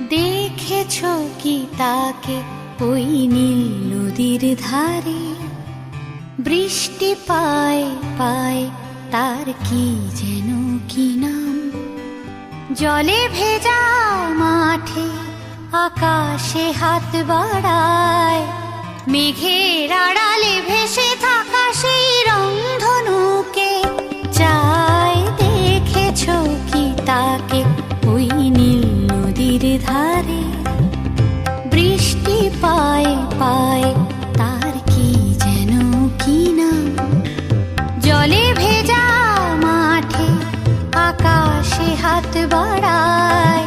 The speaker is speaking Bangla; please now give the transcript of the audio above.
দেখেছ কি তাকে ওই নীল নদীর ধারে? বৃষ্টি পায় পায় তার কি যেন কি নাম। জলে ভেজা মাঠে আকাশে হাত বাড়ায়, মেঘের আড়ালে ভেসে থাকা সেই রংধনুকে চায়। দেখেছ কি তাকে ওই নীল নদীর ধারে? বৃষ্টি পায় পায় তার কি যেন কি নাম। জলে ভেজা মাঠে আকাশে হাত বাড়ায়,